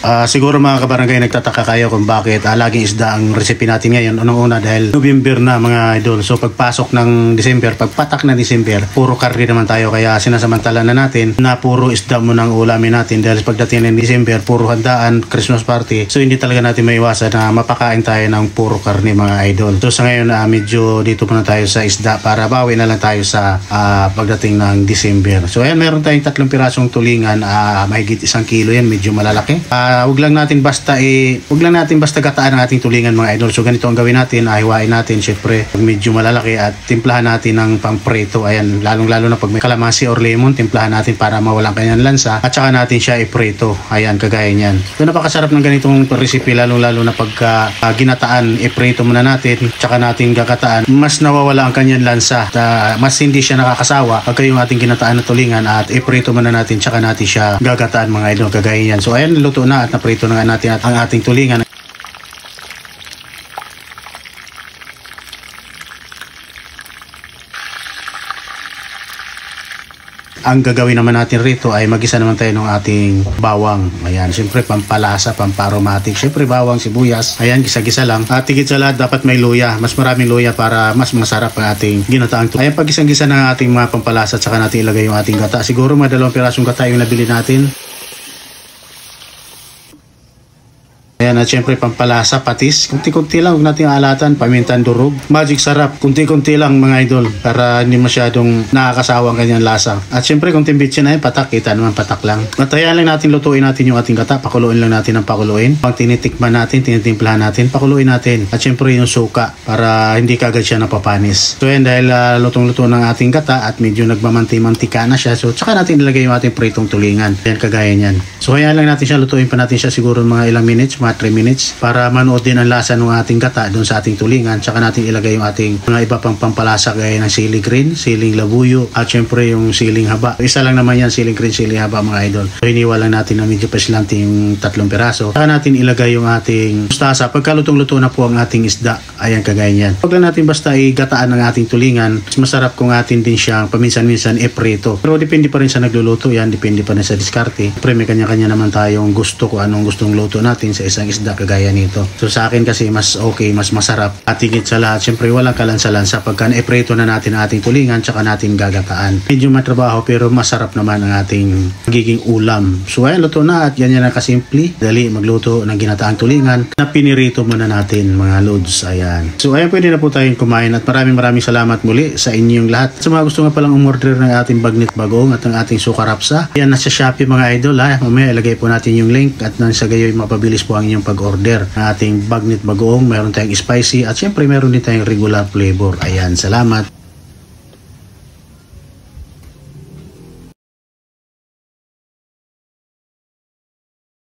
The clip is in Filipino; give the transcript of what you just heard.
Siguro mga kabarangay, nagtataka kayo kung bakit laging isda ang recipe natin ngayon. Unang-una dahil November na mga idol. So pagpasok ng December, pagpatak na December, puro karne naman tayo. Kaya sinasamantala na natin na puro isda muna ang ulamin natin. Dahil pagdating ng December, puro handaan, Christmas party. So hindi talaga natin maiwasan na mapakain tayo ng puro karne mga idol. So sa ngayon, medyo dito muna tayo sa isda para bawi na lang tayo sa pagdating ng December. So ayan, meron tayong 3 pirasong tulingan. Mahigit 1 kilo yan, medyo malalaki. Huwag lang natin basta gataan ang ating tulingan mga idol. So ganito ang gawin natin, hiwain natin syempre medyo malalaki at timplahan natin ng pang-preto. Ayan, lalong-lalo na pag may kalamansi or lemon, timplahan natin para mawalan kanyang lansa at saka natin siya ipreto. Ayan, kagaya niyan. So napakasarap ng ganitong recipe, lalong-lalo na pagka ginataan, ipreto muna natin, tsaka natin gagataan. Mas nawawala ang kanyang lansa, mas hindi siya nakakasawa pagka yung ating ginataan na tulingan at ipreto muna natin, tsaka natin siya gagataan mga idol, kagaya niyan. So ayan, luto na at naprito na nga natin ang ating tulingan. Ang gagawin naman natin rito ay magisa naman tayo ng ating bawang. Ayan, siyempre pampalasa, pamparomatic. Siyempre bawang, sibuyas. Ayan, gisa-gisa lang. At higit sa lahat, dapat may luya. Mas maraming luya para mas masarap ang ating ginataang tulingan. Ayan, pag isang-gisa na ating mga pampalasa, saka natin ilagay yung ating gata. Siguro may 2 pirasong gata yung nabili natin. Ayan, at syempre pampalasa, patis. Kunti-kunti lang, huwag natin alatan. Pamintan durog. Magic sarap. Kunti-kunti lang mga idol para hindi masyadong nakakasawa ang kanyang lasa. At syempre kung timbitsin na patak. Kita naman patak lang. At ayan lang natin, lutuin natin yung ating gata. Pakuluin lang natin ng pakuluin. Pag tinitikman natin, tinitimplahan natin, pakuluin natin. At syempre yung suka para hindi kagad siya napapanis. So ayan, dahil lutong-luto ng ating gata at medyo nagmamanti-mantika na siya. So tsaka natin ilagay yung ating pritong tulingan. Ayan, kagaya niyan. So ayan lang natin siya, lutuin pa natin siya siguro mga ilang minutes, 3 minutes para manood din ang lasa ng ating gata doon sa ating tulingan. Tsaka natin ilagay yung ating mga iba pang pampalasa gaya ng siling green, siling labuyo at syempre yung siling haba. Isa lang naman yan, siling green, siling haba mga idol. So hiniwa lang natin na medyo pasilante yung 3 piraso. Tsaka natin ilagay yung ating mustasa. Pagkalutong-luto na po ang ating isda, ayan kagaya yan. Huwag lang natin basta igataan ng ating tulingan. Mas masarap kung atin din siyang paminsan-minsan iprito. Pero depende pa rin sa nagluluto yan, depende pa rin sa diskarte. Pre, may kanya-kanya naman tayong gusto kung anong gustong luto natin sa isang isda kagaya nito. So sa akin kasi mas okay, mas masarap at higit sa lahat, syempre walang kalansa-lansa pagka na-ipreto na natin ang ating tulingan tsaka natin gagataan. Medyo matrabaho pero masarap naman ang ating magiging ulam. So ayan, luto na at yan ang kasimple. Dali magluto ng ginataang tulingan na pinirito muna natin mga lods. Ayan. So ayan, pwede na po tayong kumain at maraming salamat muli sa inyong lahat. Sa mga gusto nga palang umorder ng ating bagnit bagoong at ng ating suka rapsa, yan nasa Shopee mga idol ha. Mamaya ilagay po natin yung link at nang sa gayoy mapabilis po ang inyong pag-order ng ating bagnit bagoong. Meron tayong spicy at syempre meron din tayong regular flavor. Ayan, salamat.